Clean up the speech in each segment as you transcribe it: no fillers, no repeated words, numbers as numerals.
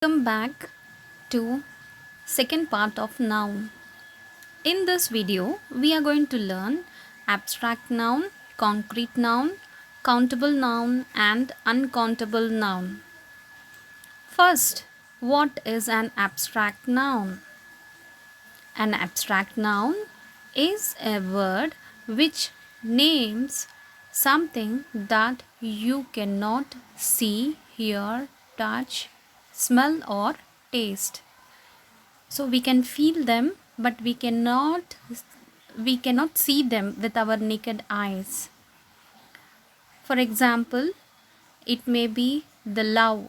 Welcome back to second part of noun. In this video, we are going to learn abstract noun, concrete noun, countable noun and uncountable noun. First, what is an abstract noun? An abstract noun is a word which names something that you cannot see, hear, touch, smell or taste. So we can feel them, but we cannot see them with our naked eyes. For example, it may be the love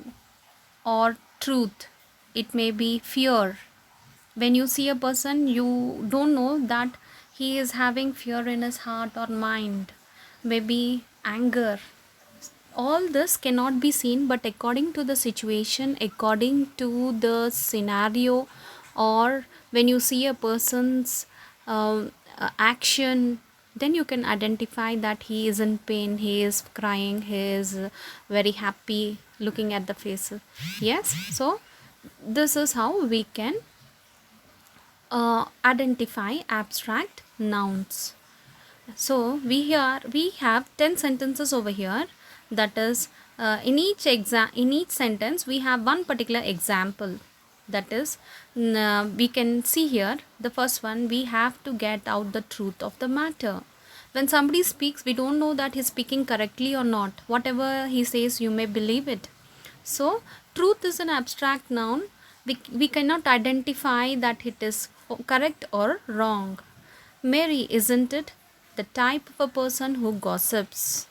or truth. It may be fear. When you see a person, you don't know that he is having fear in his heart or mind. Maybe anger. All this cannot be seen, but according to the situation, according to the scenario, or when you see a person's action, then you can identify that he is in pain, he is crying, he is very happy looking at the face. Yes, so this is how we can identify abstract nouns. So we have 10 sentences over here. That is, in each sentence we have one particular example. That is, we can see here the first one. We have to get out the truth of the matter. When somebody speaks, we don't know that he's speaking correctly or not. Whatever he says, you may believe it. So truth is an abstract noun. We cannot identify that it is correct or wrong. Mary, isn't it, the type of a person who gossips?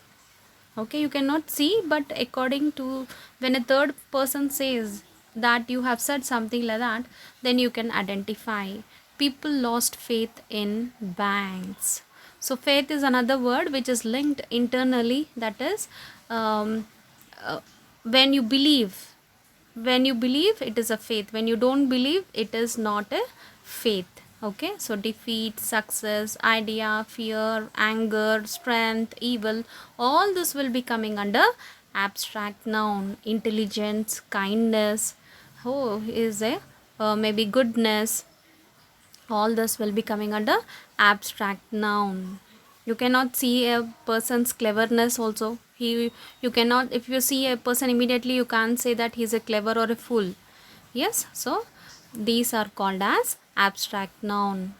Okay, you cannot see, but according to when a third person says that you have said something like that, then you can identify. People lost faith in banks. So faith is another word which is linked internally. That is, um, when you believe, it is a faith. When you don't believe, it is not a faith. Okay, so defeat, success, idea, fear, anger, strength, evil, all this will be coming under abstract noun. Intelligence, kindness, is a maybe goodness, all this will be coming under abstract noun. You cannot see a person's cleverness also. You cannot, if you see a person immediately, you can't say that he's a clever or a fool. Yes, so these are called as abstract noun.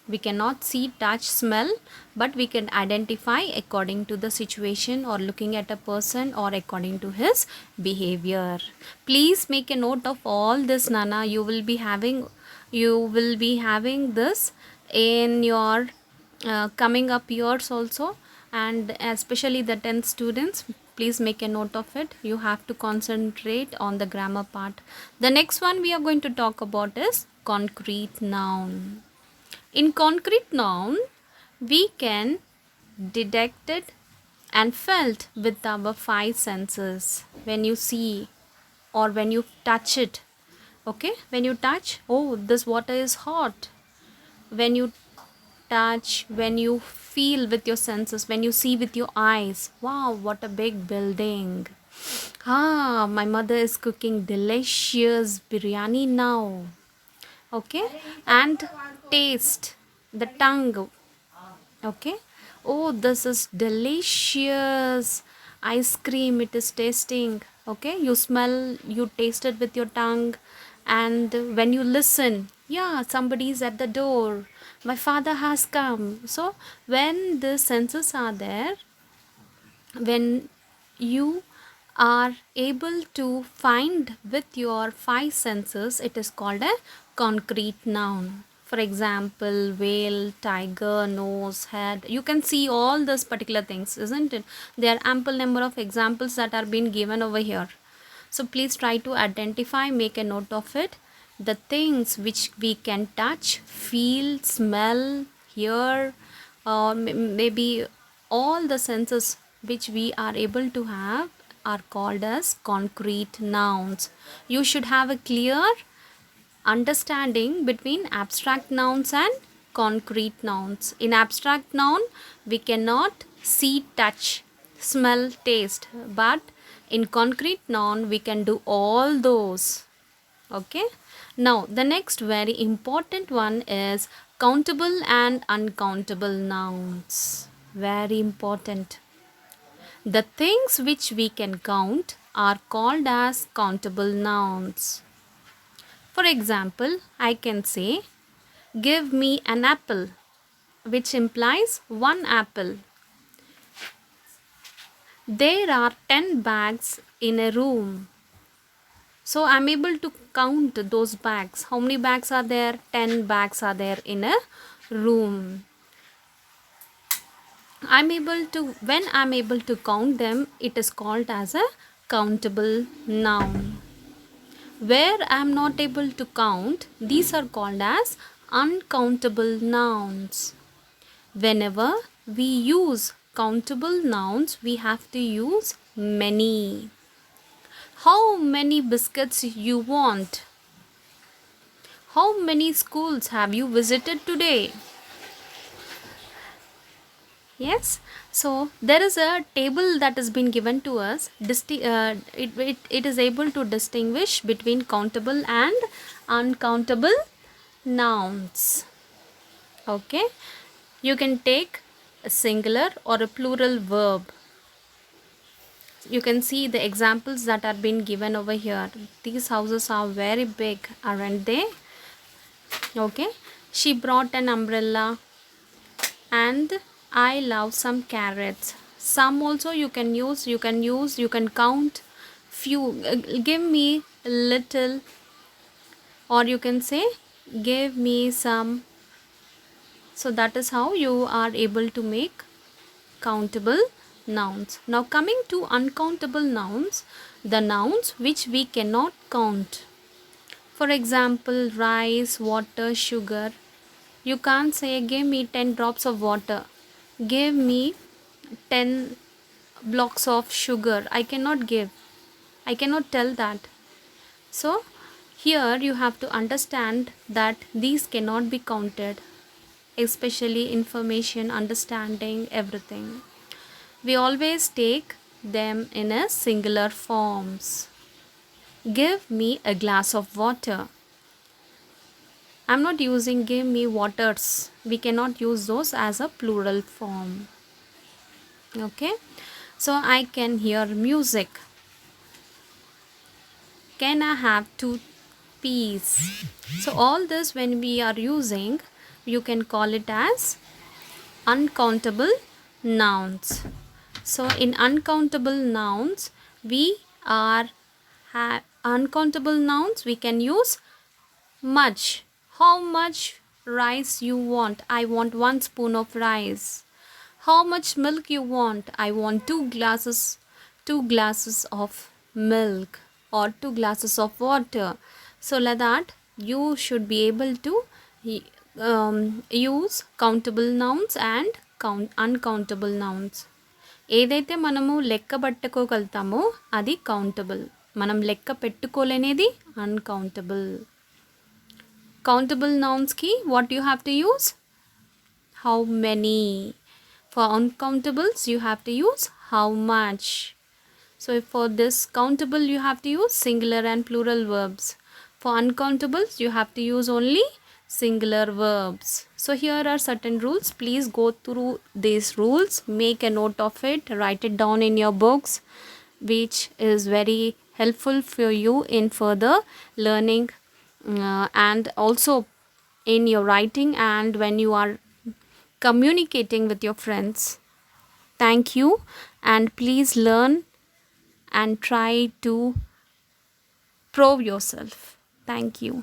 We cannot see, touch, smell, but we can identify according to the situation or looking at a person or according to his behavior. Please make a note of all this, Nana. You will be having this in your coming up years also, and especially the 10th students. Please make a note of it. You have to concentrate on the grammar part. The next one we are going to talk about is concrete noun. In concrete noun, we can detect it and felt with our five senses. When you see or when you touch it, okay, when you touch, oh, this water is hot. When you touch, when you feel with your senses, when you see with your eyes, wow, what a big building. My mother is cooking delicious biryani now. Okay, and taste, the tongue. Okay, oh, this is delicious ice cream, it is tasting. Okay, you smell, you taste it with your tongue. And when you listen, yeah, somebody is at the door, my father has come. So when the senses are there, when you are able to find with your five senses, it is called a concrete noun. For example, whale, tiger, nose, head. You can see all those particular things, isn't it? There are ample number of examples that are being given over here. So please try to identify, make a note of it. The things which we can touch, feel, smell, hear, or maybe all the senses which we are able to have are called as concrete nouns. You should have a clear understanding between abstract nouns and concrete nouns. In abstract noun, we cannot see, touch, smell, taste, but in concrete noun, we can do all those. Okay. Now the next very important one is countable and uncountable nouns. Very important. The things which we can count are called as countable nouns. For example, I can say, give me an apple, which implies one apple. There are 10 bags in a room. So I'm able to count those bags. How many bags are there? 10 bags are there in a room. When I'm able to count them, it is called as a countable noun. Where I'm not able to count, these are called as uncountable nouns. Whenever we use countable nouns, we have to use many. How many biscuits you want? How many schools have you visited today? Yes, so there is a table that has been given to us. It is able to distinguish between countable and uncountable nouns. Okay, you can take a singular or a plural verb. You can see the examples that are being given over here. These houses are very big, aren't they? Okay, she brought an umbrella and I love some carrots. Some also you can use, you can count few. Give me a little, or you can say give me some. So that is how you are able to make countable nouns. Now coming to uncountable nouns, the nouns which we cannot count. For example, rice, water, sugar. You can't say give me 10 drops of water. Give me 10 blocks of sugar. I cannot give. I cannot tell that. So here you have to understand that these cannot be counted, especially information, understanding, everything. We always take them in a singular forms. Give me a glass of water. I'm not using give me waters. We cannot use those as a plural form. Okay, so I can hear music. Can I have two peas? So all this when we are using, you can call it as uncountable nouns. So in uncountable nouns, we are uncountable nouns. We can use much. How much rice you want? I want 1 spoon of rice. How much milk you want? I want 2 glasses of milk or 2 glasses of water. So like that you should be able to use countable nouns and uncountable nouns. ఏదైతే మనము లెక్క పట్టుకోగలుగుతామో అది countable. మనం లెక్క పెట్టుకోలేనిది uncountable. Countable nouns ki what you have to use? How many. For uncountables you have to use how much. So for this countable you have to use singular and plural verbs. For uncountables you have to use only singular verbs. So here are certain rules. Please go through these rules, make a note of it, write it down in your books, which is very helpful for you in further learning and also in your writing and when you are communicating with your friends. Thank you, and please learn and try to prove yourself. Thank you.